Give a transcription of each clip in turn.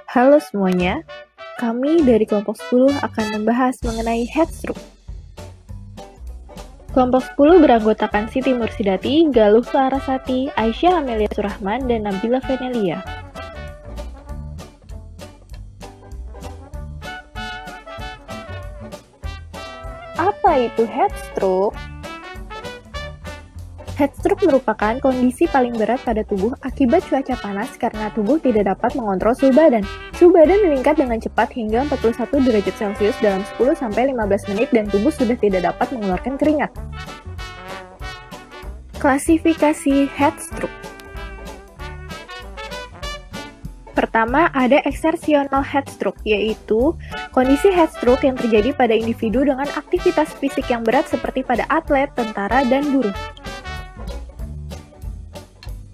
Halo semuanya, kami dari kelompok 10 akan membahas mengenai headstroke. Kelompok 10 beranggotakan Siti Mursidati, Galuh Larasati, Aisyah Amelia Surahman, dan Nabila Venelia. Apa itu headstroke? Headstroke merupakan kondisi paling berat pada tubuh akibat cuaca panas karena tubuh tidak dapat mengontrol suhu badan. Suhu badan meningkat dengan cepat hingga 41 derajat Celcius dalam 10-15 menit dan tubuh sudah tidak dapat mengeluarkan keringat. Klasifikasi headstroke. Pertama, ada exertional headstroke, yaitu kondisi headstroke yang terjadi pada individu dengan aktivitas fisik yang berat seperti pada atlet, tentara, dan buruh.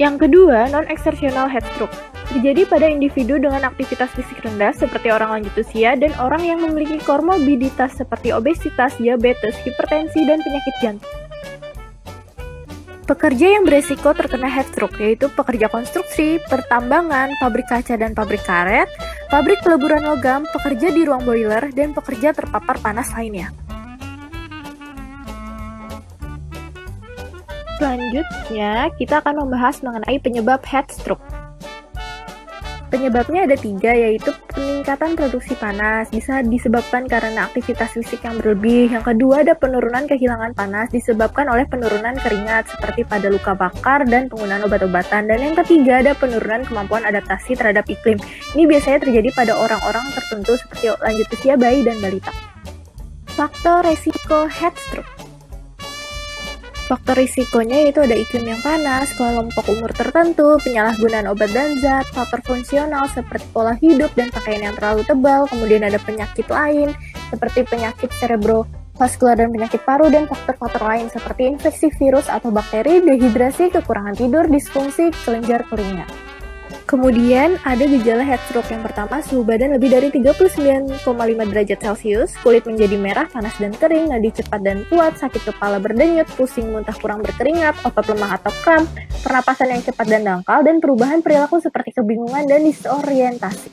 Yang kedua, non-exertional headstroke. Terjadi pada individu dengan aktivitas fisik rendah seperti orang lanjut usia dan orang yang memiliki komorbiditas seperti obesitas, diabetes, hipertensi, dan penyakit jantung. Pekerja yang beresiko terkena headstroke yaitu pekerja konstruksi, pertambangan, pabrik kaca dan pabrik karet, pabrik peleburan logam, pekerja di ruang boiler, dan pekerja terpapar panas lainnya. Selanjutnya, kita akan membahas mengenai penyebab headstroke. Penyebabnya ada 3, yaitu peningkatan produksi panas, bisa disebabkan karena aktivitas fisik yang berlebih. Yang kedua, ada penurunan kehilangan panas, disebabkan oleh penurunan keringat, seperti pada luka bakar dan penggunaan obat-obatan. Dan yang ketiga, ada penurunan kemampuan adaptasi terhadap iklim. Ini biasanya terjadi pada orang-orang tertentu seperti lanjut usia, bayi, dan balita. Faktor resiko headstroke. Faktor risikonya yaitu ada iklim yang panas, kelompok umur tertentu, penyalahgunaan obat dan zat, faktor fungsional seperti pola hidup dan pakaian yang terlalu tebal, kemudian ada penyakit lain seperti penyakit cerebrovaskular dan penyakit paru, dan faktor-faktor lain seperti infeksi virus atau bakteri, dehidrasi, kekurangan tidur, disfungsi kelenjar keringat. Kemudian ada gejala headstroke yang pertama, suhu badan lebih dari 39,5 derajat Celcius, kulit menjadi merah, panas dan kering, nadi cepat dan kuat, sakit kepala berdenyut, pusing, muntah kurang berkeringat, otot lemah atau kram, pernapasan yang cepat dan dangkal, dan perubahan perilaku seperti kebingungan dan disorientasi.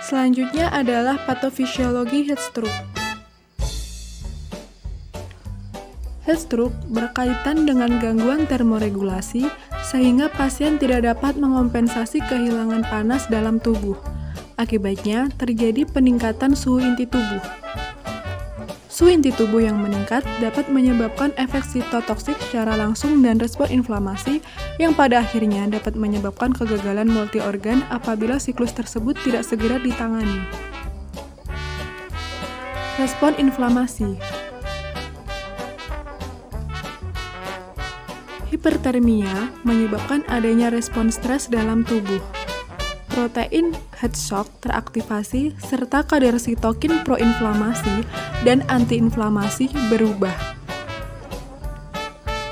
Selanjutnya adalah patofisiologi headstroke. Headstroke berkaitan dengan gangguan termoregulasi sehingga pasien tidak dapat mengompensasi kehilangan panas dalam tubuh. Akibatnya, terjadi peningkatan suhu inti tubuh. Suhu inti tubuh yang meningkat dapat menyebabkan efek sitotoksik secara langsung dan respon inflamasi yang pada akhirnya dapat menyebabkan kegagalan multiorgan apabila siklus tersebut tidak segera ditangani. Respon inflamasi. Hipertermia menyebabkan adanya respon stres dalam tubuh. Protein heat shock teraktivasi serta kadar sitokin proinflamasi dan antiinflamasi berubah.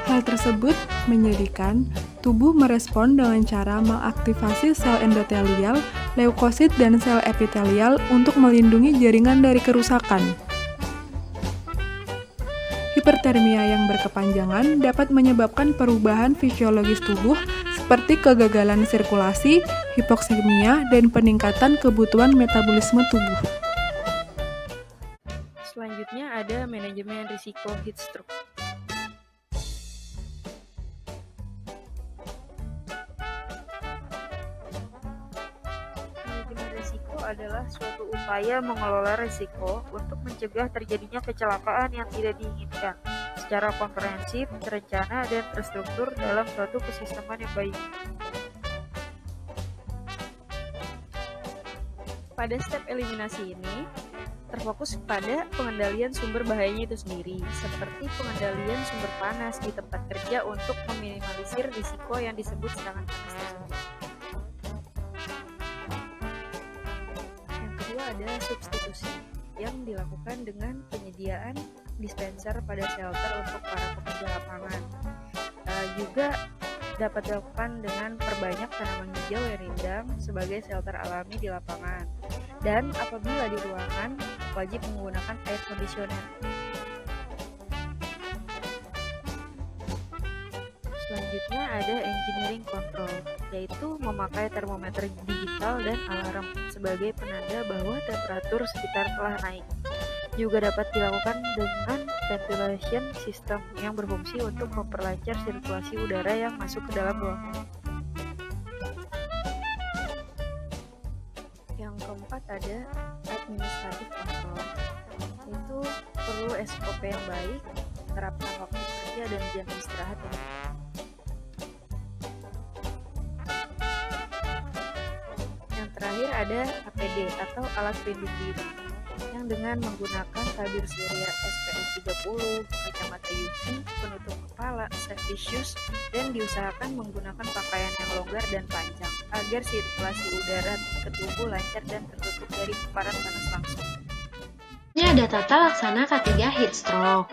Hal tersebut menjadikan tubuh merespon dengan cara mengaktifasi sel endotelial, leukosit, dan sel epitelial untuk melindungi jaringan dari kerusakan. Hipertermia yang berkepanjangan dapat menyebabkan perubahan fisiologis tubuh seperti kegagalan sirkulasi, hipoksemia, dan peningkatan kebutuhan metabolisme tubuh. Selanjutnya ada manajemen risiko heatstroke. Manajemen risiko adalah suatu upaya mengelola risiko untuk mencegah terjadinya kecelakaan yang tidak diinginkan secara komprehensif, terencana, dan terstruktur dalam suatu kesisteman yang baik. Pada step eliminasi ini, terfokus pada pengendalian sumber bahayanya itu sendiri, seperti pengendalian sumber panas di tempat kerja untuk meminimalisir risiko yang disebut serangan panas tersebut. Yang kedua ada substitusi, yang dilakukan dengan penyediaan dispenser pada shelter untuk para pekerja lapangan. Juga dapat dilakukan dengan perbanyak tanaman hijau yang rindang sebagai shelter alami di lapangan. Dan apabila di ruangan, wajib menggunakan air conditioner. Selanjutnya Selanjutnya ada engineering control, yaitu memakai termometer digital dan alarm sebagai penanda bahwa temperatur sekitar telah naik. Juga dapat dilakukan dengan ventilation system yang berfungsi untuk memperlancar sirkulasi udara yang masuk ke dalam ruangan. Yang keempat ada administrative control, itu perlu SOP yang baik, terapkan waktu kerja dan jam istirahat yang tepat. Yang terakhir ada APD atau alat pelindung diri, yang dengan menggunakan tabir surya SPF 30, kacamata UV, penutup kepala, safety shoes, dan diusahakan menggunakan pakaian yang longgar dan panjang agar sirkulasi udara ke tubuh lancar dan tertutup dari paparan panas langsung. Ini ada tata laksana K3 heat stroke.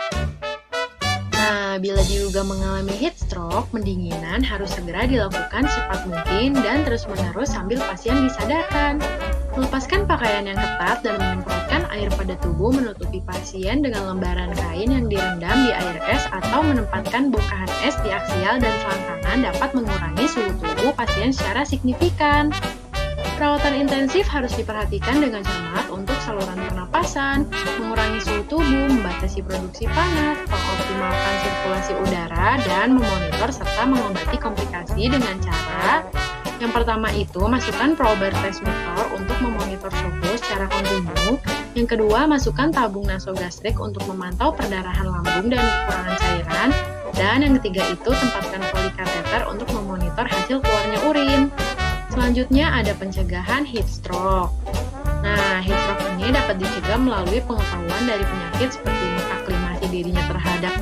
Nah, bila diduga mengalami heat stroke, pendinginan harus segera dilakukan secepat mungkin dan terus-menerus sambil pasien disadarkan. Melepaskan pakaian yang ketat dan menyemprotkan air pada tubuh menutupi pasien dengan lembaran kain yang direndam di air es atau menempatkan bongkahan es di aksial dan selangkangan dapat mengurangi suhu tubuh pasien secara signifikan. Perawatan intensif harus diperhatikan dengan cermat untuk saluran pernapasan, mengurangi suhu tubuh, membatasi produksi panas, mengoptimalkan sirkulasi udara, dan memonitor serta mengobati komplikasi dengan cara yang pertama itu, masukkan prober thermometer untuk memonitor suhu secara kontinu. Yang kedua, masukkan tabung nasogastrik untuk memantau perdarahan lambung dan kekurangan cairan. Dan yang ketiga itu, tempatkan polikateter untuk memonitor hasil keluarnya urin. Selanjutnya ada pencegahan heat stroke. Nah, heat stroke ini dapat dicegah melalui pengetahuan dari penyakit seperti mengaklimasi dirinya terhadap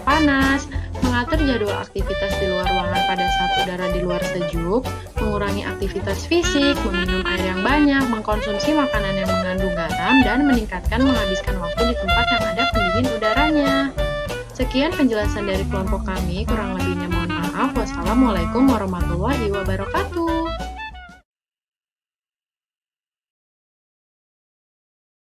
panas, mengatur jadwal aktivitas di luar ruangan pada saat udara di luar sejuk, mengurangi aktivitas fisik, meminum air yang banyak, mengkonsumsi makanan yang mengandung garam, dan meningkatkan menghabiskan waktu di tempat yang ada pendingin udaranya. Sekian penjelasan dari kelompok kami, kurang lebihnya mohon maaf. Wassalamualaikum warahmatullahi wabarakatuh.